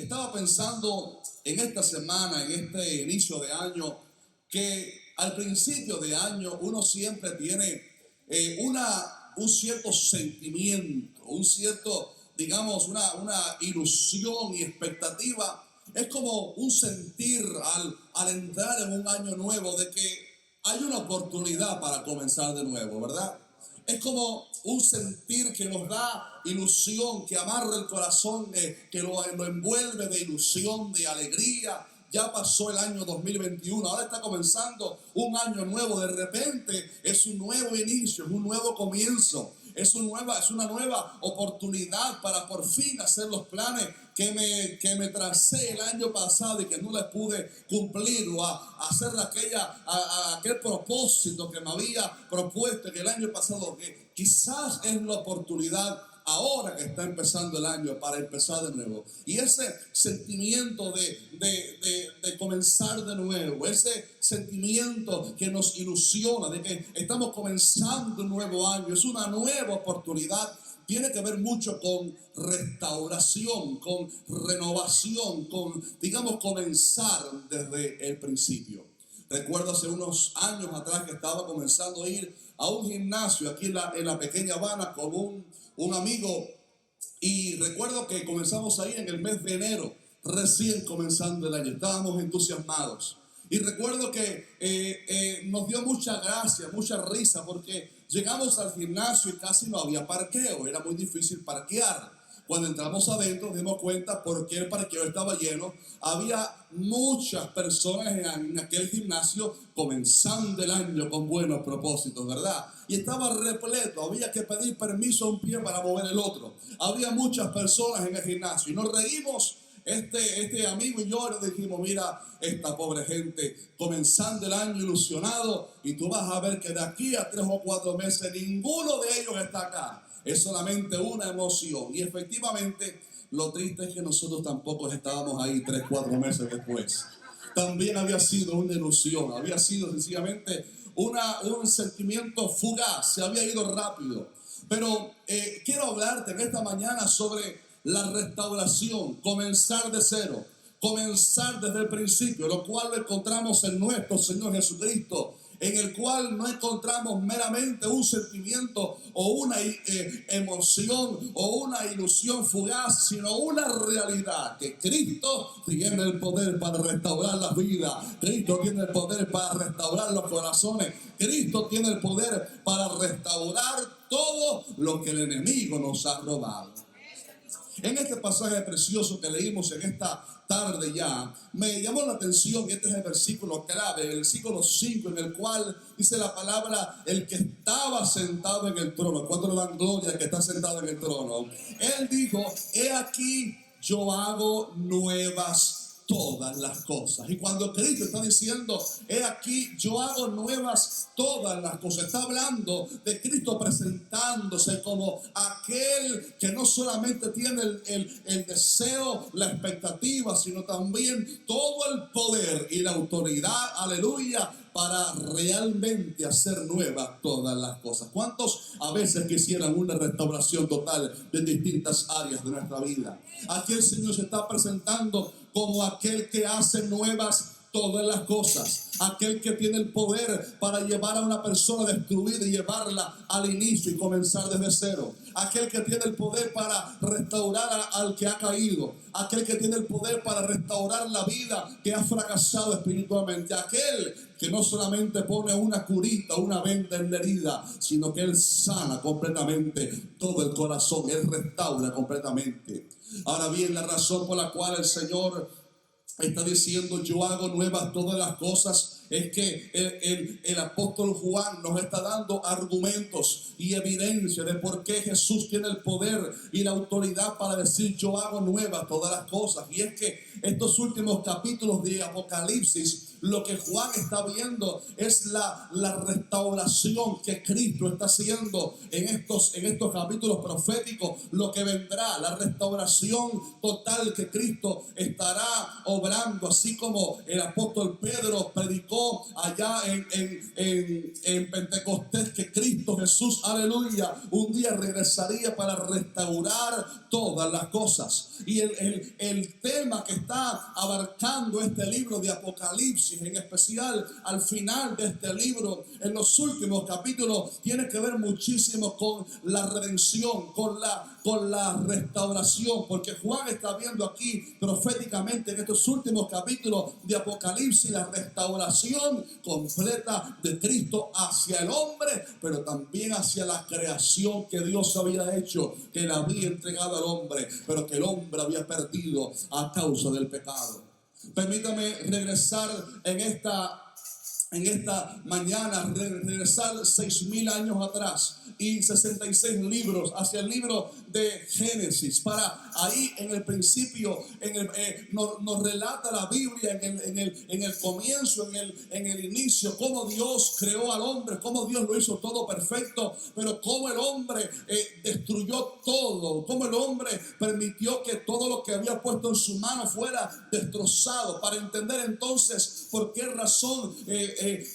Estaba pensando en esta semana, en este inicio de año, que al principio de año uno siempre tiene un cierto sentimiento, digamos, una ilusión y expectativa. Es como un sentir al entrar en un año nuevo de que hay una oportunidad para comenzar de nuevo, ¿verdad? Es como un sentir que nos da ilusión, que amarra el corazón, que lo envuelve de ilusión, de alegría. Ya pasó el año 2021, ahora está comenzando un año nuevo. De repente es un nuevo inicio, es un nuevo comienzo. Es una nueva oportunidad para por fin hacer los planes que me tracé el año pasado y que no les pude cumplir, o a hacer aquel propósito que me había propuesto en el año pasado, que quizás es la oportunidad ahora que está empezando el año para empezar de nuevo. Y ese sentimiento de comenzar de nuevo, ese sentimiento que nos ilusiona de que estamos comenzando un nuevo año, es una nueva oportunidad, tiene que ver mucho con restauración, con renovación, con, digamos, comenzar desde el principio. Recuerdo hace unos años atrás que estaba comenzando a ir a un gimnasio aquí en la pequeña Habana con un amigo, y recuerdo que comenzamos ahí en el mes de enero, recién comenzando el año. Estábamos entusiasmados y recuerdo que nos dio mucha gracia, mucha risa, porque llegamos al gimnasio y casi no había parqueo, era muy difícil parquear. Cuando entramos adentro nos dimos cuenta por qué el parqueo estaba lleno. Había muchas personas en aquel gimnasio comenzando el año con buenos propósitos, ¿verdad? Y estaba repleto, había que pedir permiso a un pie para mover el otro. Había muchas personas en el gimnasio y nos reímos. Este amigo y yo le dijimos: mira, esta pobre gente comenzando el año ilusionado, y tú vas a ver que de aquí a 3 o 4 meses ninguno de ellos está acá. Es solamente una emoción. Y efectivamente, lo triste es que nosotros tampoco estábamos ahí 3 o 4 meses después. También había sido una ilusión, había sido sencillamente un sentimiento fugaz, se había ido rápido. Pero quiero hablarte en esta mañana sobre la restauración, comenzar de cero, comenzar desde el principio, lo cual lo encontramos en nuestro Señor Jesucristo, en el cual no encontramos meramente un sentimiento o una emoción o una ilusión fugaz, sino una realidad, que Cristo tiene el poder para restaurar la vida. Cristo tiene el poder para restaurar los corazones. Cristo tiene el poder para restaurar todo lo que el enemigo nos ha robado. En este pasaje precioso que leímos en esta tarde ya, me llamó la atención, este es el versículo clave, el versículo 5, en el cual dice la palabra: el que estaba sentado en el trono. ¿Cuánto le dan gloria al que está sentado en el trono? Él dijo: he aquí, yo hago nuevas todas las cosas. Y cuando Cristo está diciendo: he aquí, yo hago nuevas todas las cosas, está hablando de Cristo presentándose como aquel que no solamente tiene el deseo, la expectativa, sino también todo el poder y la autoridad, aleluya, para realmente hacer nuevas todas las cosas. ¿Cuántos a veces quisieran una restauración total de distintas áreas de nuestra vida? Aquí el Señor se está presentando como aquel que hace nuevas todas las cosas, aquel que tiene el poder para llevar a una persona destruida y llevarla al inicio y comenzar desde cero, aquel que tiene el poder para restaurar al que ha caído, aquel que tiene el poder para restaurar la vida que ha fracasado espiritualmente, aquel que no solamente pone una curita, una venda en la herida, sino que Él sana completamente todo el corazón, Él restaura completamente. Ahora bien, la razón por la cual el Señor está diciendo: yo hago nuevas todas las cosas, es que el apóstol Juan nos está dando argumentos y evidencia de por qué Jesús tiene el poder y la autoridad para decir: yo hago nuevas todas las cosas. Y es que estos últimos capítulos de Apocalipsis, lo que Juan está viendo es la restauración que Cristo está haciendo en estos capítulos proféticos. Lo que vendrá, la restauración total que Cristo estará obrando, así como el apóstol Pedro predicó predicó allá en Pentecostés que Cristo Jesús, aleluya, un día regresaría para restaurar todas las cosas. Y el tema que está abarcando este libro de Apocalipsis, en especial al final de este libro, en los últimos capítulos, tiene que ver muchísimo con la redención, con la restauración, porque Juan está viendo aquí proféticamente en estos últimos capítulos de Apocalipsis la restauración completa de Cristo hacia el hombre, pero también hacia la creación que Dios había hecho, que le había entregado al hombre, pero que el hombre había perdido a causa del pecado. Permítame regresar en esta mañana, regresar 6,000 años atrás y 66 libros hacia el libro de Génesis, para ahí en el principio nos relata la Biblia en el comienzo, en el inicio, cómo Dios creó al hombre, cómo Dios lo hizo todo perfecto, pero cómo el hombre destruyó todo, cómo el hombre permitió que todo lo que había puesto en su mano fuera destrozado. Para entender entonces por qué razón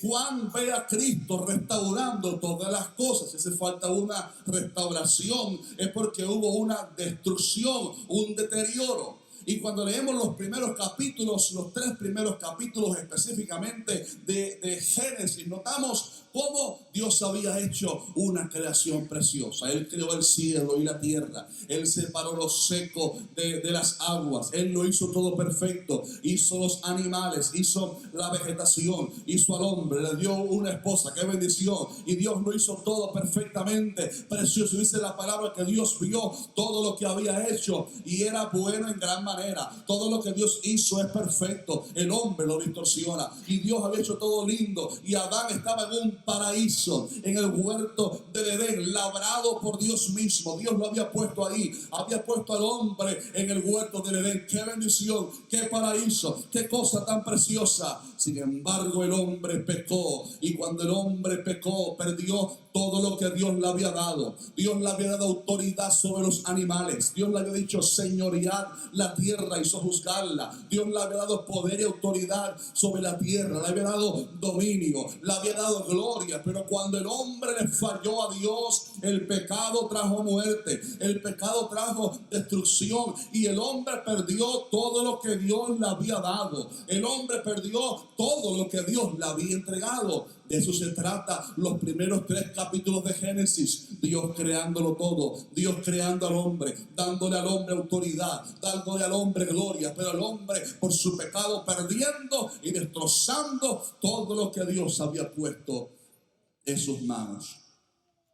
Juan ve a Cristo restaurando todas las cosas. Si hace falta una restauración, es porque hubo una destrucción, un deterioro. Y cuando leemos los primeros capítulos, los 3 primeros capítulos específicamente de Génesis, notamos cómo Dios había hecho una creación preciosa. Él creó el cielo y la tierra. Él separó lo seco de las aguas. Él lo hizo todo perfecto. Hizo los animales, hizo la vegetación, hizo al hombre, le dio una esposa. ¡Qué bendición! Y Dios lo hizo todo perfectamente precioso. Dice la palabra que Dios vio todo lo que había hecho y era bueno en gran manera. Todo lo que Dios hizo es perfecto. El hombre lo distorsiona. Y Dios había hecho todo lindo. Y Adán estaba en un paraíso, en el huerto del Edén, labrado por Dios mismo. Dios lo había puesto ahí. Había puesto al hombre en el huerto del Edén. ¡Qué bendición! ¡Qué paraíso! ¡Qué cosa tan preciosa! Sin embargo, el hombre pecó. Y cuando el hombre pecó, perdió todo lo que Dios le había dado. Dios le había dado autoridad sobre los animales. Dios le había dicho señorear la tierra y sojuzgarla. Dios le había dado poder y autoridad sobre la tierra. Le había dado dominio. Le había dado gloria. Pero cuando el hombre le falló a Dios, el pecado trajo muerte. El pecado trajo destrucción. Y el hombre perdió todo lo que Dios le había dado. El hombre perdió todo lo que Dios le había entregado. De eso se trata los primeros 3 capítulos de Génesis. Dios creándolo todo. Dios creando al hombre. Dándole al hombre autoridad. Dándole al hombre gloria. Pero el hombre por su pecado perdiendo y destrozando todo lo que Dios había puesto en sus manos.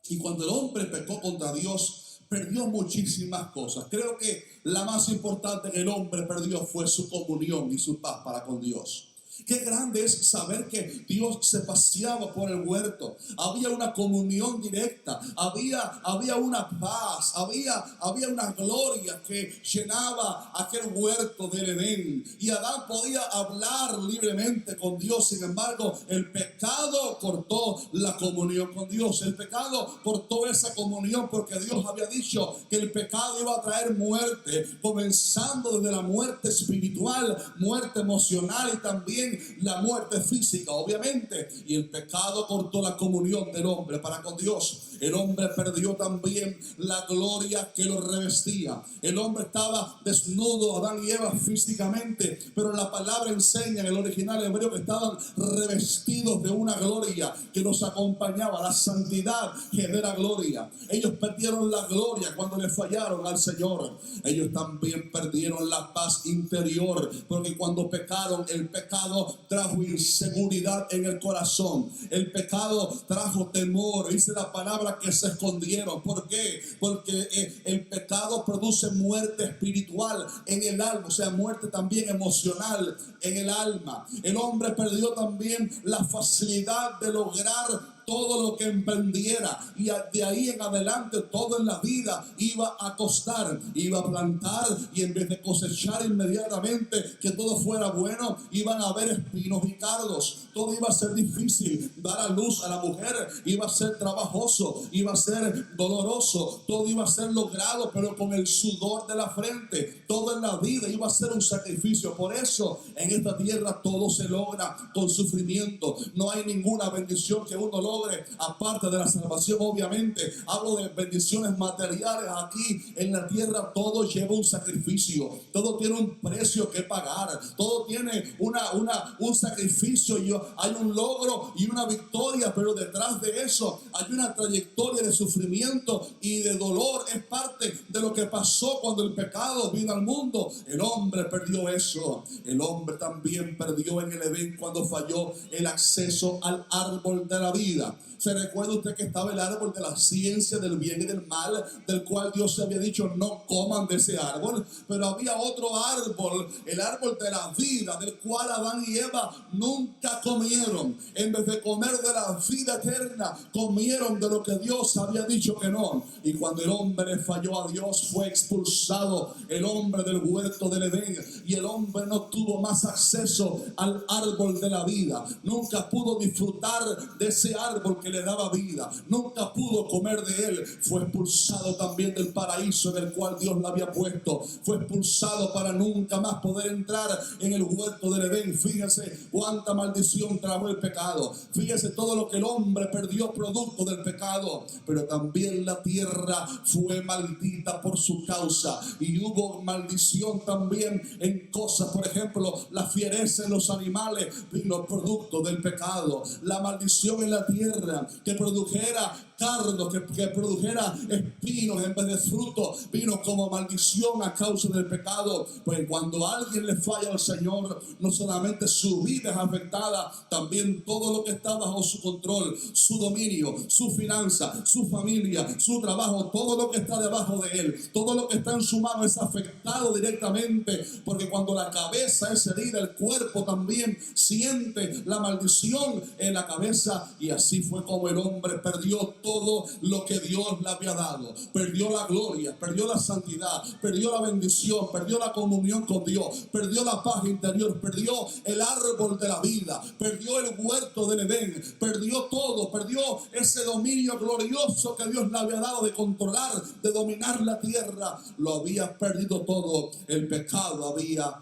Y cuando el hombre pecó contra Dios, perdió muchísimas cosas. Creo que la más importante que el hombre perdió fue su comunión y su paz para con Dios. Qué grande es saber que Dios se paseaba por el huerto. Había una comunión directa. Había una paz. Había una gloria que llenaba aquel huerto del Edén. Y Adán podía hablar libremente con Dios. Sin embargo, el pecado cortó la comunión con Dios. El pecado cortó esa comunión porque Dios había dicho que el pecado iba a traer muerte, comenzando desde la muerte espiritual, muerte emocional y también la muerte física, obviamente. Y el pecado cortó la comunión del hombre para con Dios. El hombre perdió también la gloria que lo revestía. El hombre estaba desnudo, Adán y Eva, físicamente, pero la palabra enseña en el original hebreo que estaban revestidos de una gloria que los acompañaba. La santidad genera gloria. Ellos perdieron la gloria cuando le fallaron al Señor. Ellos también perdieron la paz interior, porque cuando pecaron, el pecado trajo inseguridad en el corazón. El pecado trajo temor. Dice la palabra que se escondieron. ¿Por qué? Porque el pecado produce muerte espiritual en el alma, o sea, muerte también emocional en el alma. El hombre perdió también la facilidad de lograr todo lo que emprendiera, y de ahí en adelante todo en la vida iba a costar, iba a plantar, y en vez de cosechar inmediatamente que todo fuera bueno, iban a haber espinos y cardos. Todo iba a ser difícil. Dar a luz a la mujer iba a ser trabajoso, iba a ser doloroso, todo iba a ser logrado, pero con el sudor de la frente. Todo en la vida iba a ser un sacrificio. Por eso en esta tierra todo se logra con sufrimiento. No hay ninguna bendición que uno logre aparte de la salvación. Obviamente hablo de bendiciones materiales. Aquí en la tierra todo lleva un sacrificio, todo tiene un precio que pagar, todo tiene un sacrificio, y hay un logro y una victoria, pero detrás de eso hay una trayectoria de sufrimiento y de dolor. Es parte de lo que pasó cuando el pecado vino al mundo. El hombre perdió eso. El hombre también perdió en el Edén cuando falló el acceso al árbol de la vida. ¿Se recuerda usted que estaba el árbol de la ciencia del bien y del mal, del cual Dios se había dicho no coman de ese árbol? Pero había otro árbol, el árbol de la vida, del cual Adán y Eva nunca comieron. En vez de comer de la vida eterna, comieron de lo que Dios había dicho que no. Y cuando el hombre falló a Dios, fue expulsado el hombre del huerto del Edén, y el hombre no tuvo más acceso al árbol de la vida. Nunca pudo disfrutar de ese árbol que le daba vida, nunca pudo comer de él. Fue expulsado también del paraíso en el cual Dios lo había puesto. Fue expulsado para nunca más poder entrar en el huerto del Edén. Fíjese cuánta maldición trajo el pecado. Fíjese todo lo que el hombre perdió producto del pecado. Pero también la tierra fue maldita por su causa, y hubo maldición también en cosas. Por ejemplo, la fiereza en los animales vino producto del pecado. La maldición en la tierra que produjera cardos, que produjera espinos en vez de fruto, vino como maldición a causa del pecado. Pues cuando alguien le falla al Señor, no solamente su vida es afectada, también todo lo que está bajo su control, su dominio, su finanza, su familia, su trabajo, todo lo que está debajo de él, todo lo que está en su mano es afectado directamente, porque cuando la cabeza es herida, el cuerpo también siente la maldición en la cabeza. Y así fue como el hombre perdió todo lo que Dios le había dado. Perdió la gloria, perdió la santidad, perdió la bendición, perdió la comunión con Dios, perdió la paz interior, perdió el árbol de la vida, perdió el huerto del Edén, perdió todo, perdió ese dominio glorioso que Dios le había dado de controlar, de dominar la tierra. Lo había perdido todo. El pecado había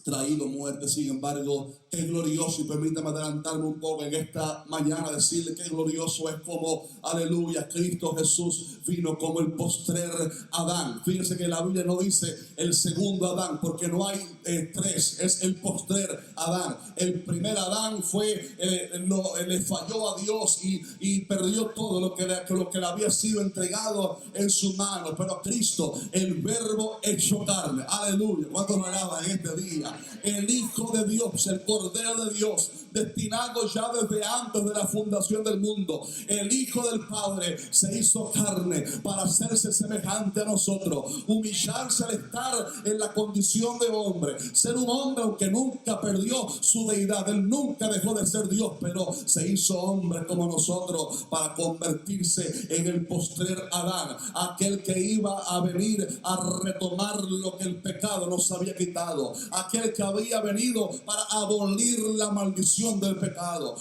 traído muerte. Sin embargo, qué glorioso, y permítame adelantarme un poco en esta mañana, decirle qué glorioso es como, aleluya, Cristo Jesús vino como el postrer Adán. Fíjense que la Biblia no dice el segundo Adán, porque no hay tres, es el postrer Adán. El primer Adán le falló a Dios y perdió todo lo que le había sido entregado en su mano. Pero Cristo, el verbo hecho carne, aleluya, ¿cuánto lo alaban en este día? El Hijo de Dios, el Cordero de Dios, destinado ya desde antes de la fundación del mundo. El Hijo del Padre se hizo carne para hacerse semejante a nosotros, humillarse al estar en la condición de hombre, ser un hombre aunque nunca perdió su deidad. Él nunca dejó de ser Dios, pero se hizo hombre como nosotros para convertirse en el postrer Adán, aquel que iba a venir a retomar lo que el pecado nos había quitado, aquel que había venido para abolir la maldición del pecado,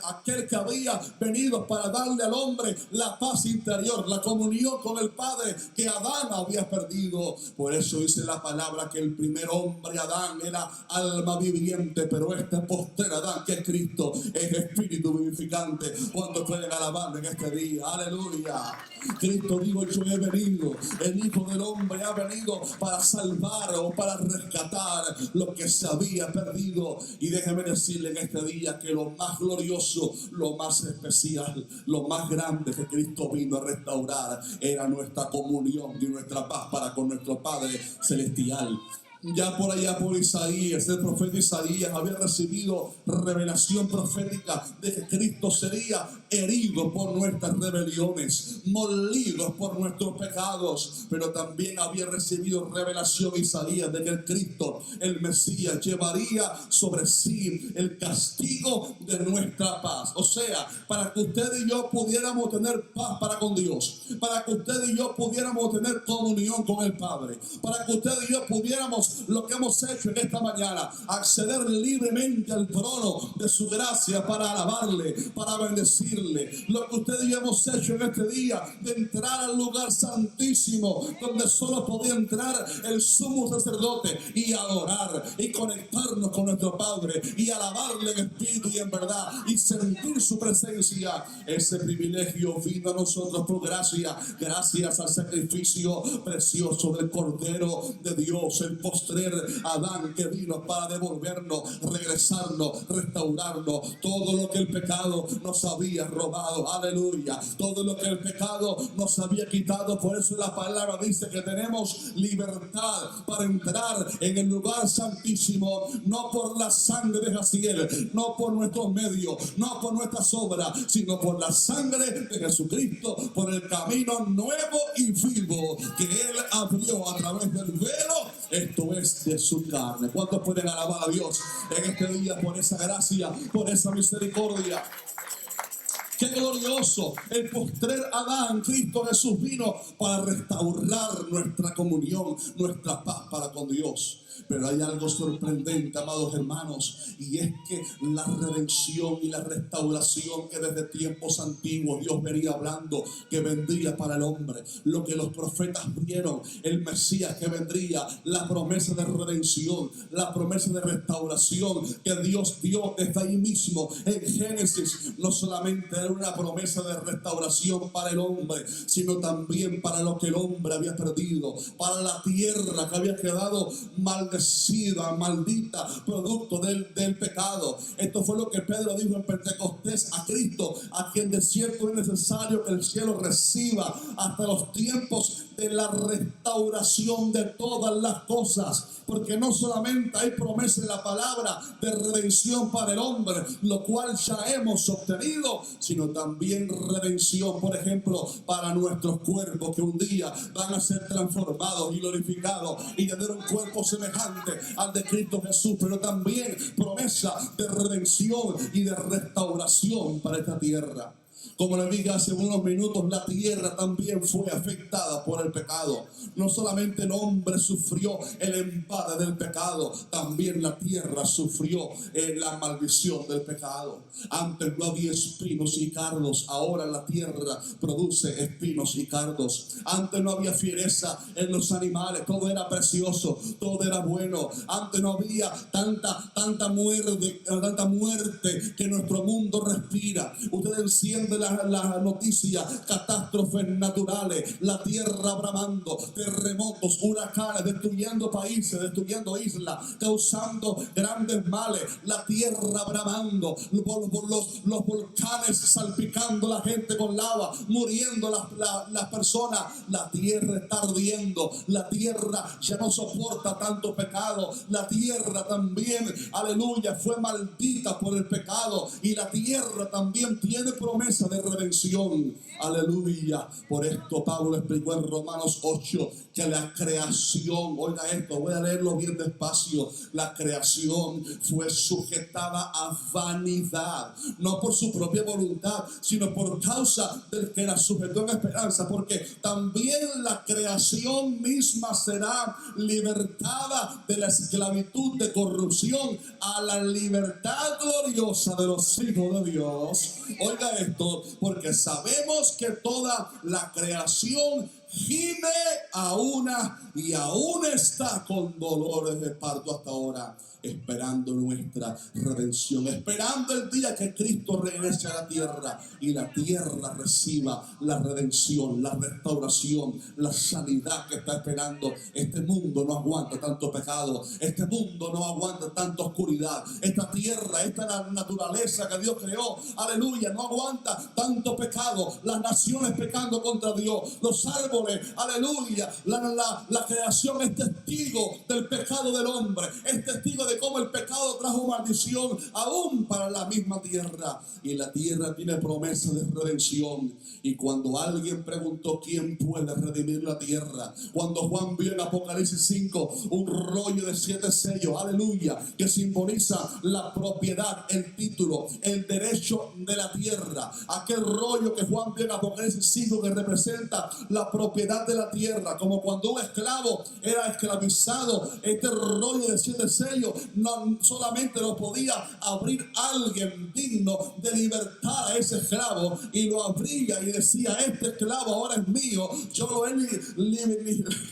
aquel que había venido para darle al hombre la paz interior, la comunión con el Padre que Adán había perdido. Por eso dice la palabra que el primer hombre, Adán, era alma viviente, pero este postrer Adán, que es Cristo, es espíritu vivificante. ¿Cuántos pueden alabar en este día? Aleluya. Cristo dijo: yo he venido, el Hijo del Hombre ha venido para salvar o para rescatar lo que se había perdido. Y déjeme decirle en este día que lo más glorioso, lo más especial, lo más grande que Cristo vino a restaurar era nuestra comunión y nuestra paz para con nuestro Padre Celestial. Ya por allá por Isaías, el profeta Isaías había recibido revelación profética de que Cristo sería herido por nuestras rebeliones, molido por nuestros pecados, pero también había recibido revelación Isaías de que el Cristo, el Mesías, llevaría sobre sí el castigo de nuestra paz. O sea, para que usted y yo pudiéramos tener paz para con Dios, para que usted y yo pudiéramos tener comunión con el Padre, para que usted y yo pudiéramos, lo que hemos hecho en esta mañana, acceder libremente al trono de su gracia para alabarle, para bendecirle. Lo que usted y yo hemos hecho en este día, de entrar al lugar santísimo, donde solo podía entrar el sumo sacerdote, y adorar y conectarnos con nuestro Padre y alabarle en espíritu y en verdad y sentir su presencia. Ese privilegio vino a nosotros por gracia, gracias al sacrificio precioso del Cordero de Dios, el postrer Adán que vino para devolvernos, regresarnos, restaurarnos todo lo que el pecado nos había robado. Aleluya. Todo lo que el pecado nos había quitado. Por eso la palabra dice que tenemos libertad para entrar en el lugar santísimo, no por la sangre de Jaciel, no por nuestros medios, no por nuestras obras, sino por la sangre de Jesucristo, por el camino nuevo y vivo que Él abrió a través del velo, esto es de su carne. ¿Cuántos pueden alabar a Dios en este día por esa gracia, por esa misericordia? ¡Qué glorioso! El postrer Adán, Cristo Jesús, vino para restaurar nuestra comunión, nuestra paz para con Dios. Pero hay algo sorprendente, amados hermanos, y es que la redención y la restauración que desde tiempos antiguos Dios venía hablando que vendría para el hombre, lo que los profetas vieron, el Mesías que vendría, la promesa de redención, la promesa de restauración que Dios dio desde ahí mismo en Génesis, no solamente era una promesa de restauración para el hombre, sino también para lo que el hombre había perdido, para la tierra que había quedado maldecida, maldita, producto del pecado. Esto fue lo que Pedro dijo en Pentecostés a Cristo, a quien de cierto es necesario que el cielo reciba hasta los tiempos de la restauración de todas las cosas, porque no solamente hay promesa en la palabra de redención para el hombre, lo cual ya hemos obtenido, sino también redención, por ejemplo, para nuestros cuerpos, que un día van a ser transformados y glorificados y tener un cuerpo semejante al de Cristo Jesús, pero también promesa de redención y de restauración para esta tierra. Como le dije hace unos minutos, la tierra también fue afectada por el pecado. No solamente el hombre sufrió el embate del pecado, también la tierra sufrió la maldición del pecado. Antes no había espinos y cardos, ahora la tierra produce espinos y cardos. Antes no había fiereza en los animales, todo era precioso, todo era bueno. Antes no había tanta muerte que nuestro mundo respira. Usted enciende la noticia, catástrofes naturales, la tierra bramando, terremotos, huracanes, destruyendo países, destruyendo islas, causando grandes males, la tierra bramando, los volcanes salpicando la gente con lava, muriendo las personas, la tierra está ardiendo, la tierra ya no soporta tanto pecado, la tierra también, aleluya, fue maldita por el pecado, y la tierra también tiene promesa de redención, aleluya. Por esto Pablo explicó en Romanos 8 que la creación, oiga esto, voy a leerlo bien despacio, la creación fue sujetada a vanidad, no por su propia voluntad, sino por causa del que la sujetó en esperanza, porque también la creación misma será libertada de la esclavitud de corrupción a la libertad gloriosa de los hijos de Dios. Oiga esto, porque sabemos que toda la creación gime a una y aún está con dolores de parto hasta ahora, esperando nuestra redención, esperando el día que Cristo regrese a la tierra y la tierra reciba la redención, la restauración, la sanidad que está esperando. Este mundo no aguanta tanto pecado, este mundo no aguanta tanta oscuridad, esta tierra, esta naturaleza que Dios creó, aleluya, no aguanta tanto pecado, las naciones pecando contra Dios, los árboles árboles. Aleluya. La creación es testigo del pecado del hombre. Es testigo de cómo el pecado trajo maldición aún para la misma tierra. Y la tierra tiene promesa de redención. Y cuando alguien preguntó quién puede redimir la tierra, cuando Juan vio en Apocalipsis 5 un rollo de 7 sellos, aleluya, que simboliza la propiedad, el título, el derecho de la tierra. Aquel rollo que Juan vio en Apocalipsis 5 que representa la propiedad de la tierra, como cuando un esclavo era esclavizado. Este rollo de 7 sellos no solamente lo podía abrir alguien digno de libertar a ese esclavo, y lo abría y decía: este esclavo ahora es mío, yo lo he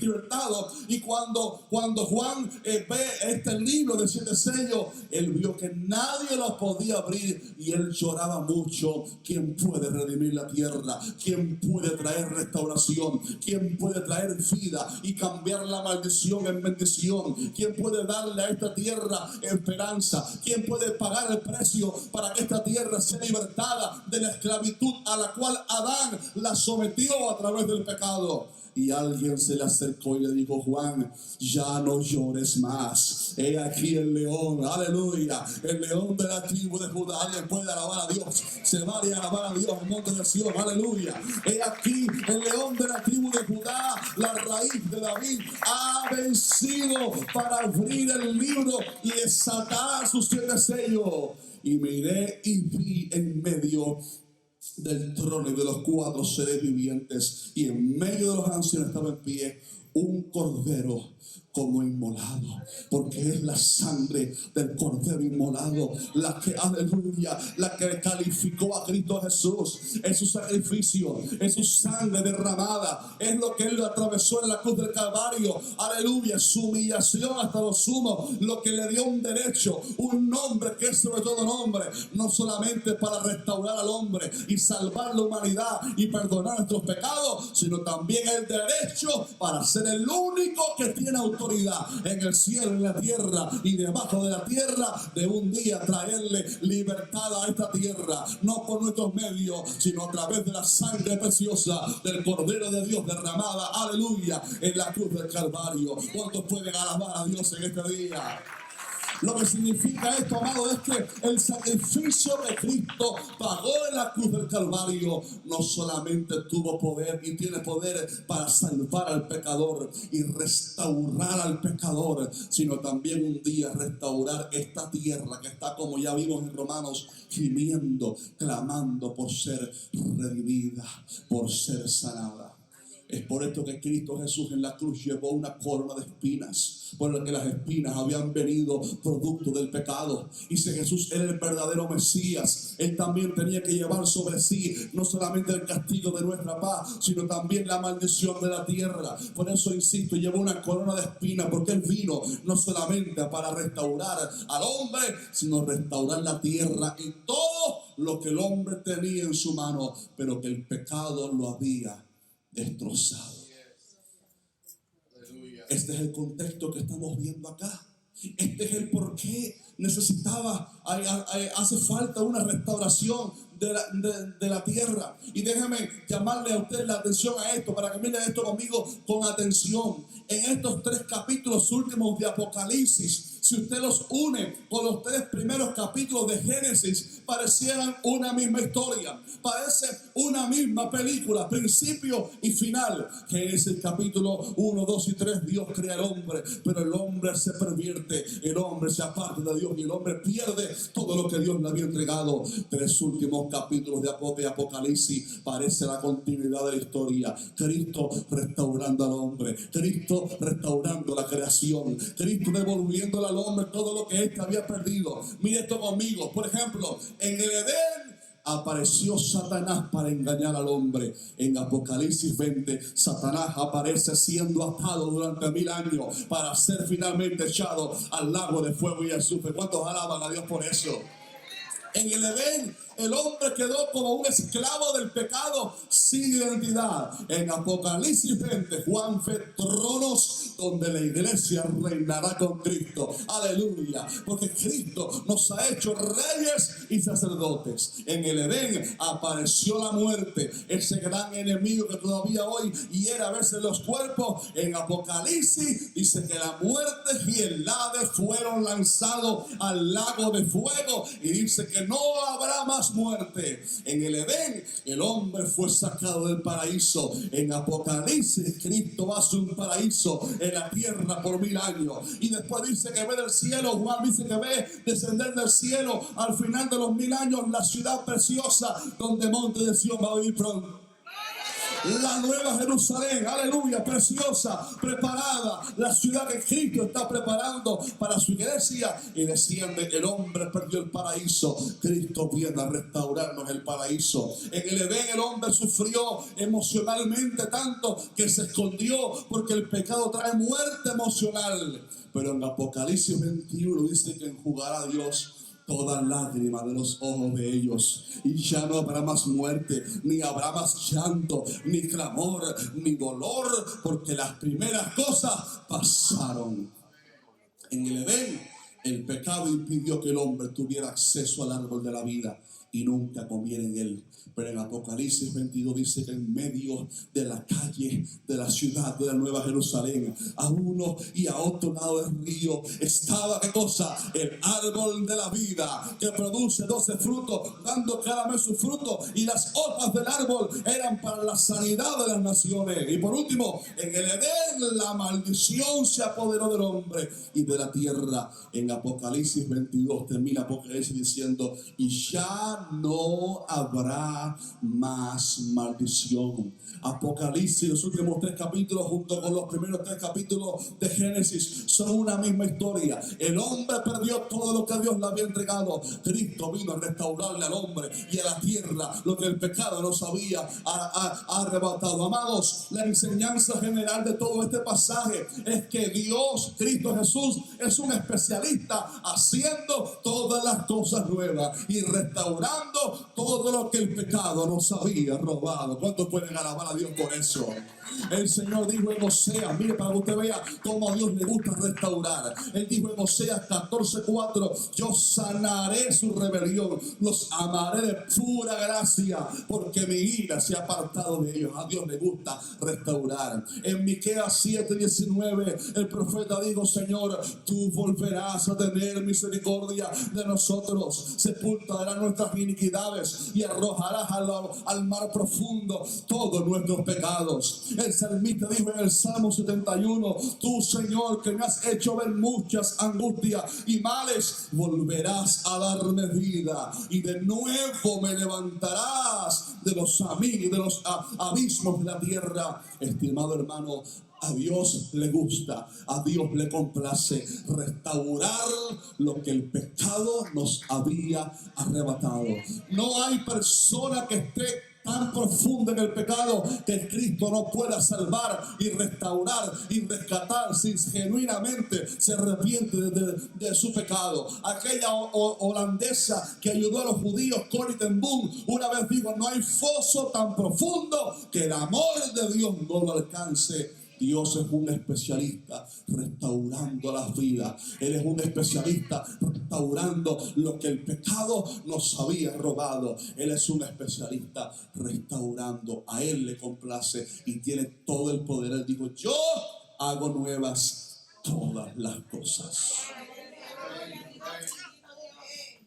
libertado. Y cuando Juan ve este libro de 7 sellos, él vio que nadie lo podía abrir y él lloraba mucho. ¿Quién puede redimir la tierra? ¿Quién puede traer restauración? ¿Quién puede traer vida y cambiar la maldición en bendición? ¿Quién puede darle a esta tierra esperanza? ¿Quién puede pagar el precio para que esta tierra sea libertada de la esclavitud a la cual Adán la sometió a través del pecado? Y alguien se le acercó y le dijo: Juan, ya no llores más. He aquí el león, aleluya, el león de la tribu de Judá. Alguien puede alabar a Dios. Se vale alabar a Dios en el monte de Sion, aleluya. He aquí el león de la tribu de Judá, la raíz de David, ha vencido para abrir el libro y desatar sus 7 sellos. Y miré y vi en medio del trono y de los 4 seres vivientes, y en medio de los ancianos estaba en pie un cordero como inmolado, porque es la sangre del cordero inmolado la que, aleluya, la que calificó a Cristo Jesús. Es su sacrificio, es su sangre derramada, es lo que él atravesó en la cruz del Calvario, aleluya, su humillación hasta lo sumo, lo que le dio un derecho, un nombre que es sobre todo nombre, no solamente para restaurar al hombre y salvar la humanidad y perdonar nuestros pecados, sino también el derecho para ser el único que tiene autoridad en el cielo, en la tierra y debajo de la tierra, de un día traerle libertad a esta tierra, no por nuestros medios, sino a través de la sangre preciosa del Cordero de Dios derramada, aleluya, en la cruz del Calvario. ¿Cuántos pueden alabar a Dios en este día? Lo que significa esto, amado, es que el sacrificio que Cristo pagó en la cruz del Calvario no solamente tuvo poder y tiene poder para salvar al pecador y restaurar al pecador, sino también un día restaurar esta tierra que está, como ya vimos en Romanos, gimiendo, clamando por ser redimida, por ser sanada. Es por esto que Cristo Jesús en la cruz llevó una corona de espinas, por la que las espinas habían venido producto del pecado. Y si Jesús era el verdadero Mesías, Él también tenía que llevar sobre sí no solamente el castigo de nuestra paz, sino también la maldición de la tierra. Por eso insisto, llevó una corona de espinas, porque Él vino no solamente para restaurar al hombre, sino restaurar la tierra y todo lo que el hombre tenía en su mano, pero que el pecado lo había destrozado. Este es el contexto que estamos viendo acá. Este es el por qué hace falta una restauración de la tierra. Y déjame llamarle a usted la atención a esto, para que miren esto conmigo con atención. En estos 3 capítulos últimos de Apocalipsis, si usted los une con los 3 primeros capítulos de Génesis, parecieran una misma historia, parece una misma película, principio y final. Génesis capítulo 1, 2 y 3, Dios crea al hombre, pero el hombre se pervierte, el hombre se aparta de Dios y el hombre pierde todo lo que Dios le había entregado. 3 últimos capítulos de Apocalipsis parece la continuidad de la historia. Cristo restaurando al hombre, Cristo restaurando la creación, Cristo devolviéndole al hombre todo lo que éste había perdido. Mire esto conmigo. Por ejemplo, en el Edén apareció Satanás para engañar al hombre. En Apocalipsis 20, Satanás aparece siendo atado durante 1000 años para ser finalmente echado al lago de fuego y azufre. ¿Cuántos alaban a Dios por eso? En el Edén, el hombre quedó como un esclavo del pecado sin identidad. En Apocalipsis 20, Juan ve tronos donde la iglesia reinará con Cristo. Aleluya. Porque Cristo nos ha hecho reyes y sacerdotes. En el Edén apareció la muerte, ese gran enemigo que todavía hoy hiere a veces los cuerpos. En Apocalipsis dice que la muerte y el Hades fueron lanzados al lago de fuego, y dice que no habrá más muerte. En el Edén el hombre fue sacado del paraíso. En Apocalipsis Cristo hace un paraíso en la tierra por 1000 años, y después dice que ve del cielo, Juan dice que ve descender del cielo al final de los 1000 años la ciudad preciosa donde monte de Sión va a vivir pronto. La nueva Jerusalén, aleluya, preciosa, preparada, la ciudad que Cristo está preparando para su iglesia. Y desciende, el hombre perdió el paraíso, Cristo viene a restaurarnos el paraíso. En el Edén el hombre sufrió emocionalmente tanto que se escondió, porque el pecado trae muerte emocional. Pero en Apocalipsis 21 dice que enjugará Dios toda lágrima de los ojos de ellos, y ya no habrá más muerte, ni habrá más llanto, ni clamor, ni dolor, porque las primeras cosas pasaron. En el Edén, el pecado impidió que el hombre tuviera acceso al árbol de la vida y nunca comiera en él. Pero en Apocalipsis 22 dice que en medio de la calle de la ciudad de la Nueva Jerusalén, a uno y a otro lado del río, estaba, ¿qué cosa? El árbol de la vida, que produce 12 frutos, dando cada mes su fruto, y las hojas del árbol eran para la sanidad de las naciones. Y por último, en el Edén la maldición se apoderó del hombre y de la tierra. En Apocalipsis 22 termina Apocalipsis diciendo: y ya no habrá más maldición. Apocalipsis, los últimos 3 capítulos junto con los primeros 3 capítulos de Génesis son una misma historia. El hombre perdió todo lo que Dios le había entregado. Cristo vino a restaurarle al hombre y a la tierra lo que el pecado nos había arrebatado. Amados, la enseñanza general de todo este pasaje es que Dios, Cristo Jesús, es un especialista haciendo todas las cosas nuevas y restaurando todo lo que el pecado nos había robado. ¿Cuántos pueden alabar a Dios por eso? El Señor dijo en Oseas, mire para que usted vea cómo a Dios le gusta restaurar. Él dijo en Oseas 14:4: yo sanaré su rebelión, los amaré de pura gracia, porque mi ira se ha apartado de ellos. A Dios le gusta restaurar. En Miqueas 7:19 el profeta dijo: Señor, tú volverás a tener misericordia de nosotros, sepultarás nuestras iniquidades y arrojarás al mar profundo todos nuestros pecados. El salmista dijo en el Salmo 71: tú, Señor, que me has hecho ver muchas angustias y males, volverás a darme vida, y de nuevo me levantarás de los abismos de la tierra. Estimado hermano, a Dios le gusta, a Dios le complace restaurar lo que el pecado nos había arrebatado. No hay persona que esté tan profunda en el pecado que Cristo no pueda salvar y restaurar y rescatar si genuinamente se arrepiente de su pecado. Aquella holandesa que ayudó a los judíos, Corrie ten Boom, una vez dijo: no hay foso tan profundo que el amor de Dios no lo alcance. Dios es un especialista restaurando las vidas. Él es un especialista restaurando lo que el pecado nos había robado. Él es un especialista restaurando. A Él le complace y tiene todo el poder. Él dijo: yo hago nuevas todas las cosas.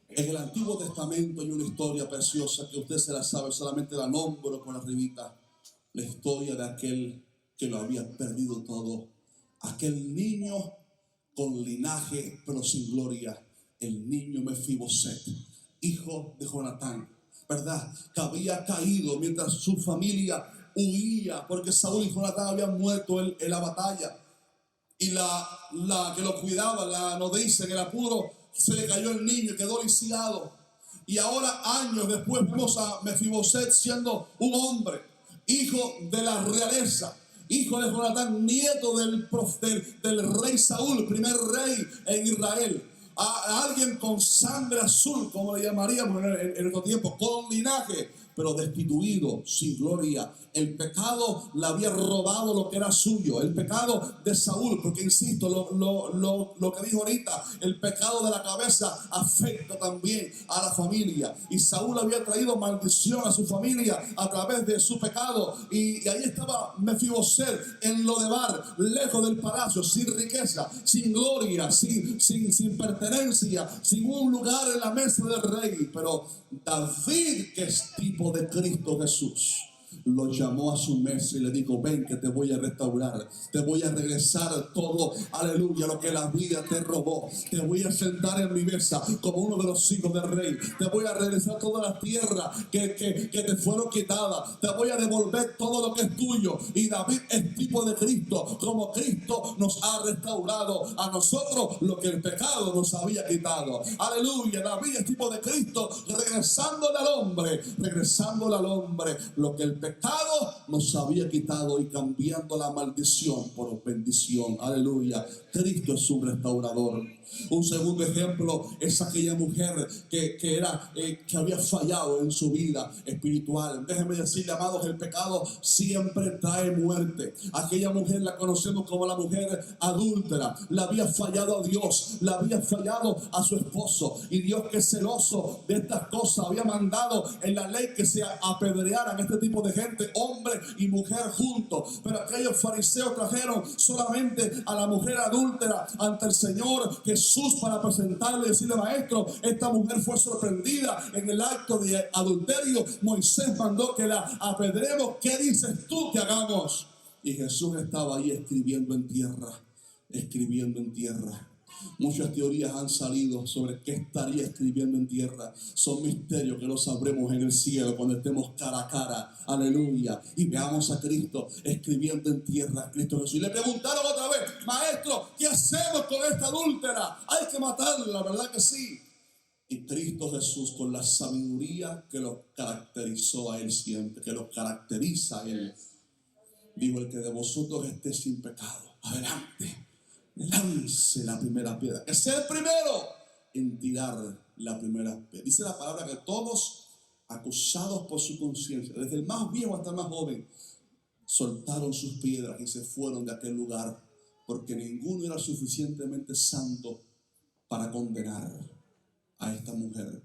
En el Antiguo Testamento hay una historia preciosa que usted se la sabe, solamente la nombro con arribita. La historia de aquel que lo había perdido todo. Aquel niño con linaje pero sin gloria. El niño Mefiboset, hijo de Jonatán, ¿verdad? Que había caído mientras su familia huía, porque Saúl y Jonatán habían muerto en la batalla. Y la que lo cuidaba, la nodriza, en el apuro, se le cayó el niño y quedó lisiado. Y ahora, años después, vemos a Mefiboset siendo un hombre, hijo de la realeza, hijo de Jonatán, nieto del rey Saúl, primer rey en Israel. a alguien con sangre azul, como le llamaríamos en nuestro tiempo, con linaje, pero destituido, sin gloria. El pecado le había robado lo que era suyo. El pecado de Saúl, porque insisto, lo que dijo ahorita, el pecado de la cabeza afecta también a la familia. Y Saúl había traído maldición a su familia a través de su pecado. Y ahí estaba Mefiboset en Lodebar, lejos del palacio, sin riqueza, sin gloria, sin pertenencia, sin un lugar en la mesa del rey. Pero David, que es tipo de Cristo Jesús, lo llamó a su mesa y le dijo: ven que te voy a restaurar, te voy a regresar todo, aleluya, lo que la vida te robó. Te voy a sentar en mi mesa como uno de los hijos del rey. Te voy a regresar toda la tierra que te fueron quitadas. Te voy a devolver todo lo que es tuyo. Y David es tipo de Cristo, como Cristo nos ha restaurado a nosotros lo que el pecado nos había quitado. Aleluya, David es tipo de Cristo, regresándole al hombre lo que el pecado nos había quitado y cambiando la maldición por bendición. Aleluya. Cristo es un restaurador. Un segundo ejemplo es aquella mujer que había fallado en su vida espiritual. Déjenme decirle, amados, el pecado siempre trae muerte. Aquella mujer la conocemos como la mujer adúltera. La había fallado a Dios, la había fallado a su esposo. Y Dios, que es celoso de estas cosas, había mandado en la ley que se apedrearan este tipo de gente, hombre y mujer juntos. Pero aquellos fariseos trajeron solamente a la mujer adúltera ante el Señor Jesús para presentarle y decirle: maestro, esta mujer fue sorprendida en el acto de adulterio. Moisés mandó que la apedremos. ¿Qué dices tú que hagamos? Y Jesús estaba ahí escribiendo en tierra, escribiendo en tierra. Muchas teorías han salido sobre qué estaría escribiendo en tierra. Son misterios que los sabremos en el cielo cuando estemos cara a cara, aleluya, y veamos a Cristo escribiendo en tierra, Cristo Jesús. Y le preguntaron otra vez: maestro, ¿qué hacemos con esta adúltera? Hay que matarla, ¿verdad que sí? Y Cristo Jesús, con la sabiduría que lo caracterizó a él siempre, que lo caracteriza a él, dijo: el que de vosotros esté sin pecado, adelante, lance la primera piedra. Que sea el primero en tirar la primera piedra. Dice la palabra que todos, acusados por su conciencia, desde el más viejo hasta el más joven, soltaron sus piedras y se fueron de aquel lugar, porque ninguno era suficientemente santo para condenar a esta mujer.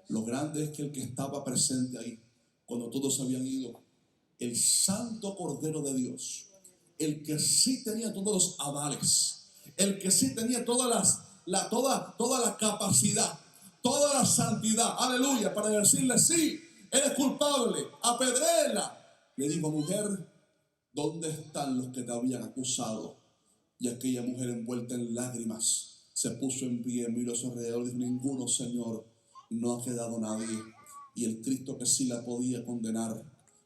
Lo grande es que el que estaba presente ahí, cuando todos habían ido, el santo Cordero de Dios, el que sí tenía todos los avales, el que sí tenía toda la capacidad, toda la santidad, aleluya, para decirle: sí, eres culpable, apedréela. Le dijo: mujer, ¿dónde están los que te habían acusado? Y aquella mujer, envuelta en lágrimas, se puso en pie, miró a su alrededor y dijo: ninguno, Señor, no ha quedado nadie. Y el Cristo, que sí la podía condenar,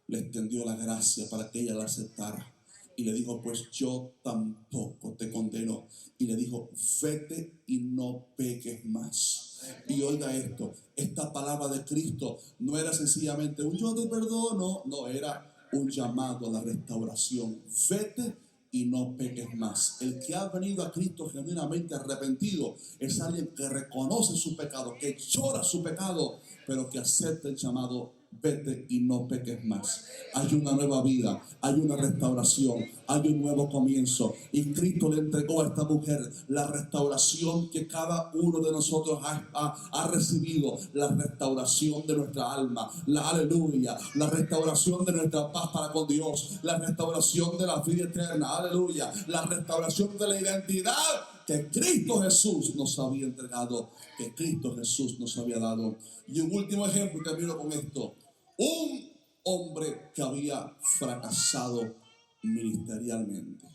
le extendió la gracia para que ella la aceptara. Y le dijo: pues yo tampoco te condeno. Y le dijo: vete y no peques más. Y oiga esto, esta palabra de Cristo no era sencillamente un yo te perdono, no, era un llamado a la restauración. Vete y no peques más. El que ha venido a Cristo genuinamente arrepentido es alguien que reconoce su pecado, que llora su pecado, pero que acepta el llamado: vete y no peques más. Hay una nueva vida, hay una restauración, hay un nuevo comienzo. Y Cristo le entregó a esta mujer la restauración que cada uno de nosotros ha recibido, la restauración de nuestra alma, aleluya, la restauración de nuestra paz para con Dios, la restauración de la vida eterna, aleluya, la restauración de la identidad que Cristo Jesús nos había entregado, que Cristo Jesús nos había dado. Y un último ejemplo, y termino con esto: un hombre que había fracasado ministerialmente.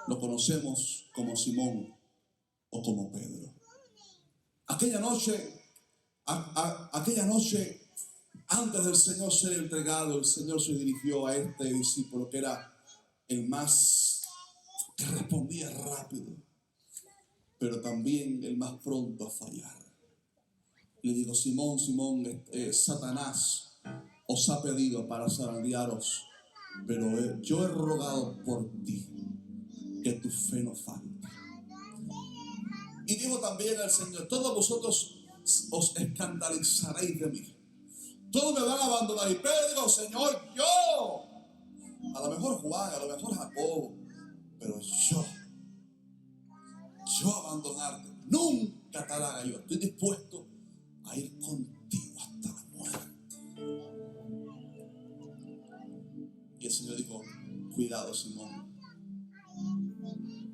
Lo conocemos como Simón o como Pedro. Aquella noche, antes del Señor ser entregado, el Señor se dirigió a este discípulo que era el más, que respondía rápido, pero también el más pronto a fallar. Le digo: Simón, Simón, Satanás os ha pedido para zarandearos, pero yo he rogado por ti que tu fe no falte. Y dijo también el Señor: todos vosotros os escandalizaréis de mí. Todos me van a abandonar. Y Pedro dijo: Señor, yo. A lo mejor Juan, a lo mejor Jacobo, pero yo abandonarte, nunca te haga yo. Estoy dispuesto a ir contigo hasta la muerte. Y el Señor dijo: cuidado, Simón.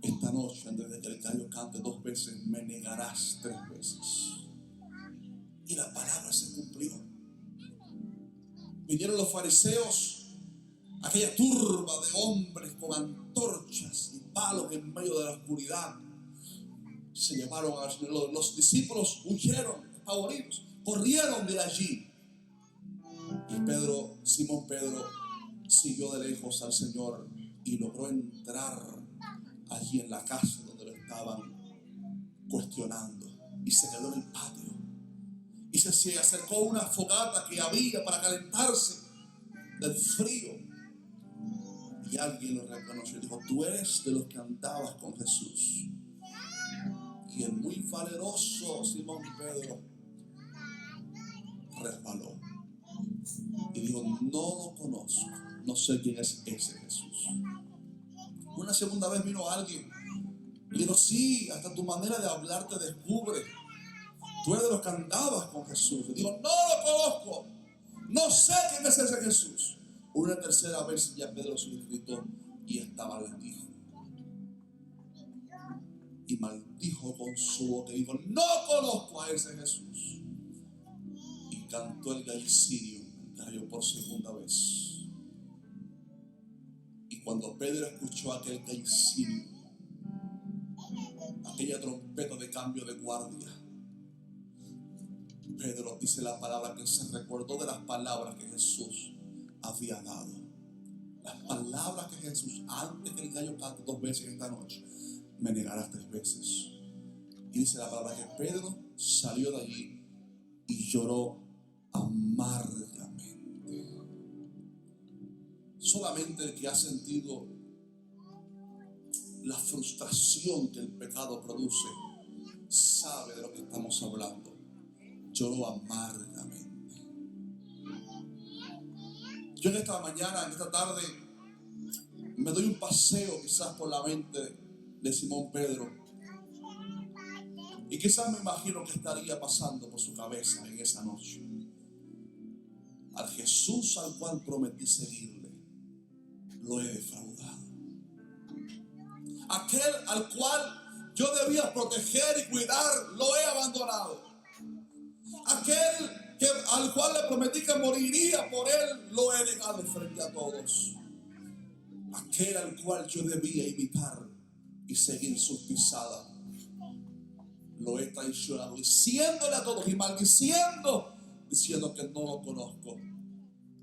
Esta noche, antes de que el gallo cante 2 veces, me negarás 3 veces. Y la palabra se cumplió. Vinieron los fariseos, aquella turba de hombres con antorchas y palos en medio de la oscuridad. Se llevaron al Señor. Los discípulos huyeron, espavoridos, corrieron de allí. Y Simón Pedro, siguió de lejos al Señor y logró entrar allí en la casa donde lo estaban cuestionando. Y se quedó en el patio. Y se acercó a una fogata que había para calentarse del frío. Y alguien lo reconoció y dijo: tú eres de los que andabas con Jesús. Y el muy valeroso Simón Pedro resbaló y dijo: no lo conozco, no sé quién es ese Jesús. Una segunda vez vino alguien y dijo: sí, hasta tu manera de hablar te descubre. Tú eres de los que andabas con Jesús. Y digo: no lo conozco, no sé quién es ese Jesús. Una tercera vez ya Pedro se irritó y estaba maldijo. Y maldijo con su boca y dijo: no conozco a ese Jesús. Y cantó el gallicidio, el gallo, por segunda vez. Y cuando Pedro escuchó aquel gallicidio, aquella trompeta de cambio de guardia, Pedro, dice la palabra, que se recordó de las palabras que Jesús había dado. Las palabras que Jesús, antes que el gallo cante 2 veces esta noche, me negarás 3 veces. Y dice la palabra que Pedro salió de allí y lloró amargamente. Solamente el que ha sentido la frustración que el pecado produce sabe de lo que estamos hablando. Lloró amargamente. Yo en esta mañana, en esta tarde, me doy un paseo quizás por la mente de Simón Pedro. Y quizás me imagino que estaría pasando por su cabeza en esa noche. Al Jesús al cual prometí seguirle, lo he defraudado. Aquel al cual yo debía proteger y cuidar, lo he abandonado. Aquel al cual le prometí que moriría por él, lo he negado frente a todos. Aquel al cual yo debía imitar y seguir sus pisadas, lo he traicionado, diciéndole a todos y maldiciendo, diciendo que no lo conozco.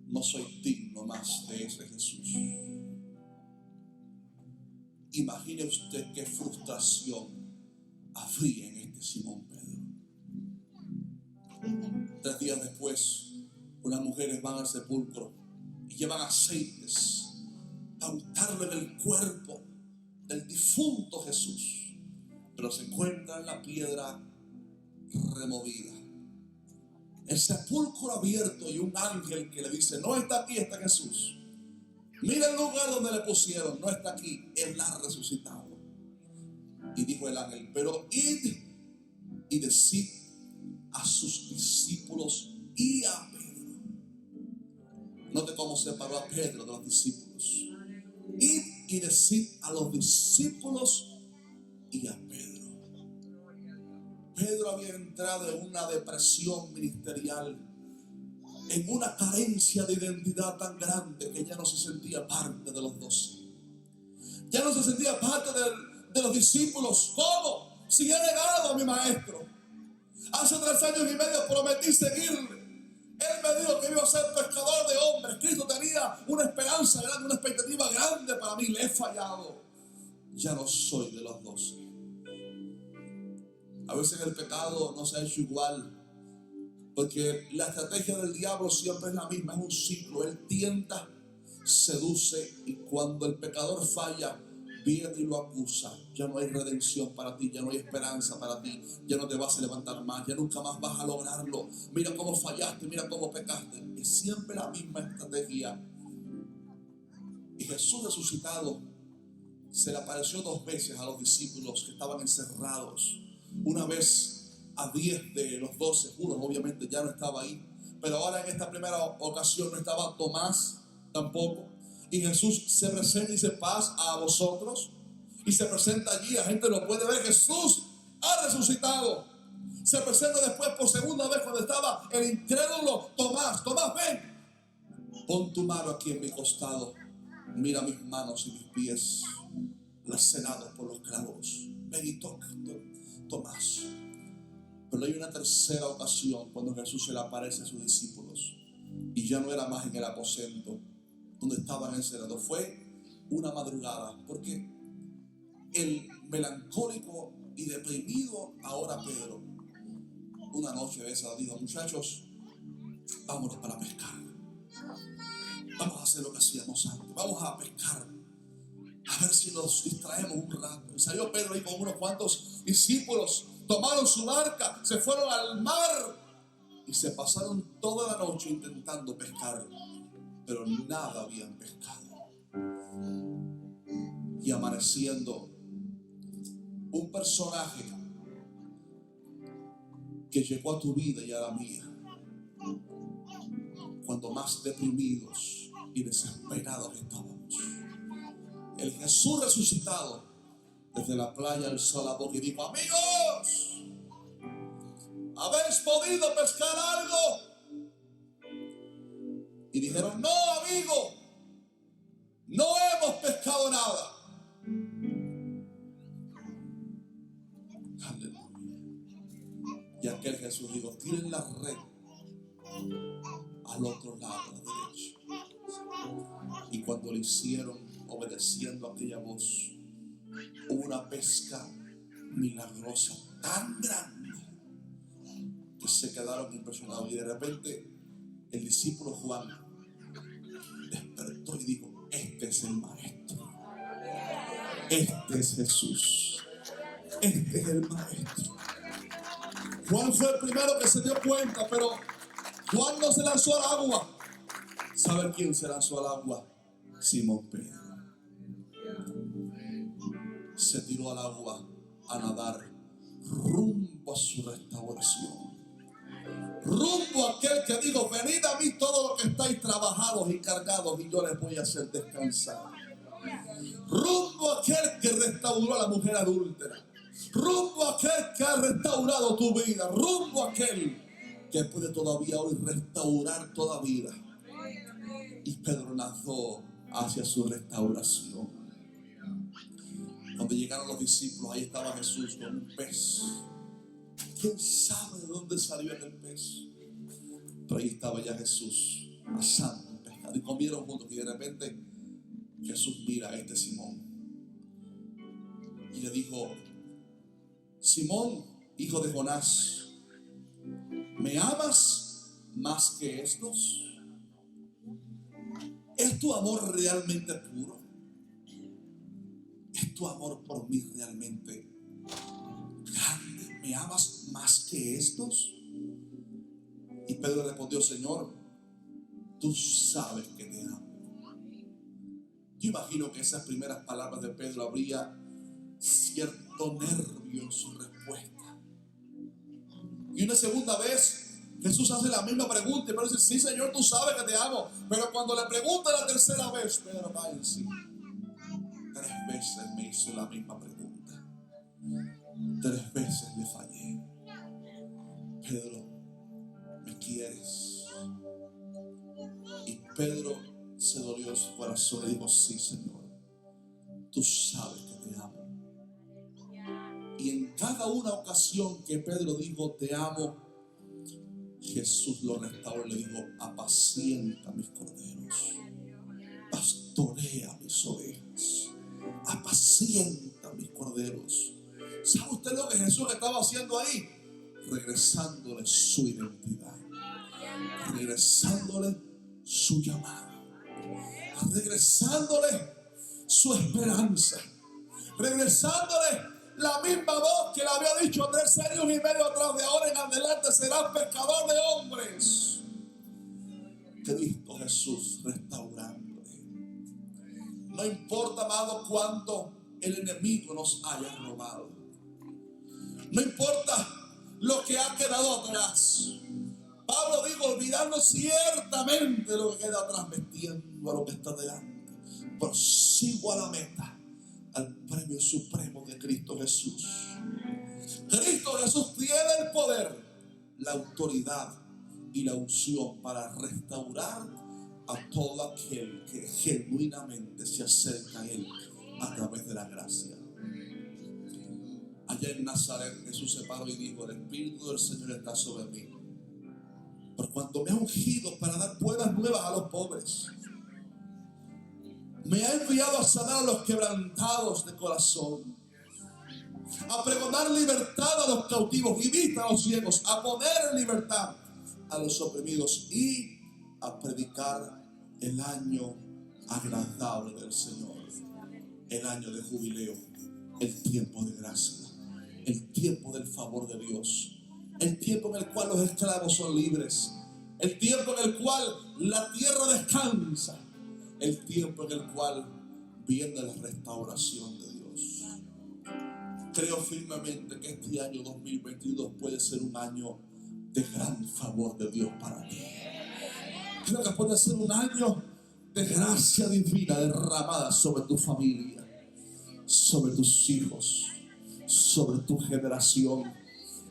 No soy digno más de ese Jesús. Imagine usted qué frustración habría en este Simón Pedro. 3 días después, unas mujeres van al sepulcro y llevan aceites a untarle del cuerpo del difunto Jesús, pero se encuentra en la piedra removida, el sepulcro abierto, y un ángel que le dice: no está aquí, está Jesús. Mira el lugar donde le pusieron, no está aquí, él ha resucitado. Y dijo el ángel: pero id y decid a sus discípulos y a Pedro. Note cómo separó a Pedro de los discípulos. Id y decid a los discípulos y a Pedro. Pedro había entrado en una depresión ministerial, en una carencia de identidad tan grande que ya no se sentía parte de los 12. Ya no se sentía parte de los discípulos. ¿Cómo? Si he negado a mi maestro. Hace 3 años y medio prometí seguirle. Él me dijo que iba a ser pescador de hombres. Cristo tenía una esperanza grande, una expectativa grande para mí. Le he fallado. Ya no soy de los 12. A veces el pecado no se ha hecho igual, porque la estrategia del diablo siempre es la misma, es un ciclo. Él tienta, seduce, y cuando el pecador falla, viene y lo acusa. Ya no hay redención para ti, ya no hay esperanza para ti, ya no te vas a levantar más, ya nunca más vas a lograrlo. Mira cómo fallaste, mira cómo pecaste. Es siempre la misma estrategia. Y Jesús resucitado se le apareció 2 veces a los discípulos que estaban encerrados. Una vez a 10 de los 12, Judas obviamente ya no estaba ahí, pero ahora en esta primera ocasión no estaba Tomás tampoco. Y Jesús se presenta y dice: paz a vosotros. Y se presenta allí, la gente lo puede ver. Jesús ha resucitado. Se presenta después por segunda vez cuando estaba el incrédulo Tomás. Tomás, ven, pon tu mano aquí en mi costado. Mira mis manos y mis pies lacerados por los clavos. Ven y toca, Tomás. Pero hay una tercera ocasión cuando Jesús se le aparece a sus discípulos. Y ya no era más en el aposento donde estaban encerrados. Fue una madrugada, porque el melancólico y deprimido ahora Pedro, una noche de esa, dijo: muchachos, vámonos para pescar. Vamos a hacer lo que hacíamos antes. Vamos a pescar. A ver si nos distraemos un rato. Y salió Pedro ahí con unos cuantos discípulos. Tomaron su barca, se fueron al mar y se pasaron toda la noche intentando pescar, pero nada habían pescado. Y amaneciendo, un personaje que llegó a tu vida y a la mía cuando más deprimidos y desesperados estábamos. El Jesús resucitado desde la playa alzó la boca y dijo: amigos, ¿habéis podido pescar algo? Y dijeron: no, amigo, no hemos pescado nada. Aleluya. Y aquel Jesús dijo: tiren la red al otro lado, a la derecha. Y cuando lo hicieron, obedeciendo a aquella voz, hubo una pesca milagrosa tan grande que se quedaron impresionados. Y de repente el discípulo Juan despertó y dijo: este es el maestro, este es Jesús, este es el maestro. Juan fue el primero que se dio cuenta, pero Juan no se lanzó al agua. ¿Sabe quién se lanzó al agua? Simón Pedro. Se tiró al agua a nadar rumbo a su restauración, rumbo a aquel que dijo: venid a mí todos los que estáis trabajados y cargados y yo les voy a hacer descansar. Rumbo a aquel que restauró a la mujer adúltera, rumbo a aquel que ha restaurado tu vida, rumbo a aquel que puede todavía hoy restaurar toda vida. Y Pedro lanzó hacia su restauración. Cuando llegaron los discípulos, ahí estaba Jesús con un pez. ¿Quién sabe de dónde salió aquel pez? Pero ahí estaba ya Jesús asando el pescado. Y comieron juntos. Y de repente Jesús mira a este Simón y le dijo: Simón, hijo de Jonás, ¿me amas más que estos? ¿Es tu amor realmente puro? ¿Es tu amor por mí realmente grande? ¿Me amas más que estos? Y Pedro respondió: Señor, tú sabes que te amo. Yo imagino que esas primeras palabras de Pedro habría cierto nervio en su respuesta. Y una segunda vez Jesús hace la misma pregunta y Pedro dice: sí, Señor, tú sabes que te amo. Pero cuando le pregunta la tercera vez, Pedro va en sí. 3 veces me hizo la misma pregunta. 3 veces le fallé. Pedro, ¿me quieres? Y Pedro se dolió en su corazón y dijo: sí, Señor, tú sabes que te amo. Y en cada una ocasión que Pedro dijo: te amo, Jesús lo restauró y le dijo: apacienta mis corderos, pastorea mis ovejas, apacienta mis corderos. ¿Sabe usted lo que Jesús estaba haciendo ahí? Regresándole su identidad, regresándole su llamado, regresándole su esperanza. regresándole la misma voz que le había dicho 3 años y medio atrás: de ahora en adelante serás pescador de hombres. Cristo Jesús restaurándole. No importa, amado, cuánto el enemigo nos haya robado. No importa lo que ha quedado atrás. Pablo dijo: olvidando ciertamente lo que queda atrás, metiendo a lo que está delante, prosigo a la meta, al premio supremo de Cristo Jesús. Cristo Jesús tiene el poder, la autoridad y la unción para restaurar a todo aquel que genuinamente se acerca a Él a través de la gracia. Allá en Nazaret, Jesús se paró y dijo: el Espíritu del Señor está sobre mí, por cuanto me ha ungido para dar buenas nuevas a los pobres. Me ha enviado a sanar a los quebrantados de corazón, a pregonar libertad a los cautivos y vista a los ciegos, a poner en libertad a los oprimidos y a predicar el año agradable del Señor, el año de jubileo, el tiempo de gracia, el tiempo del favor de Dios, el tiempo en el cual los esclavos son libres, el tiempo en el cual la tierra descansa, el tiempo en el cual viene la restauración de Dios. Creo firmemente que este año 2022 puede ser un año de gran favor de Dios para ti. Creo que puede ser un año de gracia divina derramada sobre tu familia, sobre tus hijos, sobre tu generación,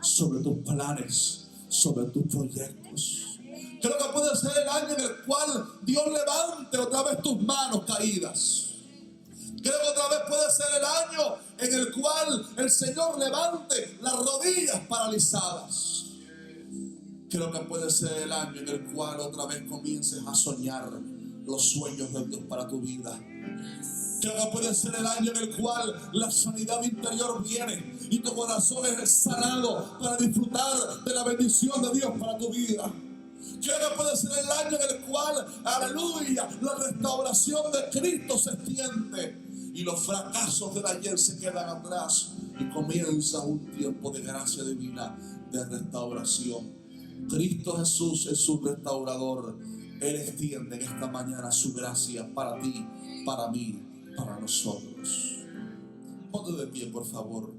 sobre tus planes, sobre tus proyectos. Creo que puede ser el año en el cual Dios levante otra vez tus manos caídas. Creo que otra vez puede ser el año en el cual el Señor levante las rodillas paralizadas. Creo que puede ser el año en el cual otra vez comiences a soñar los sueños de Dios para tu vida. Creo que puede ser el año en el cual la sanidad interior viene y tu corazón es sanado para disfrutar de la bendición de Dios para tu vida. Creo que puede ser el año en el cual, aleluya, la restauración de Cristo se extiende y los fracasos del ayer se quedan atrás y comienza un tiempo de gracia divina, de restauración. Cristo Jesús es su restaurador. Él extiende en esta mañana su gracia para ti, para mí, para nosotros. Ponte de pie, por favor.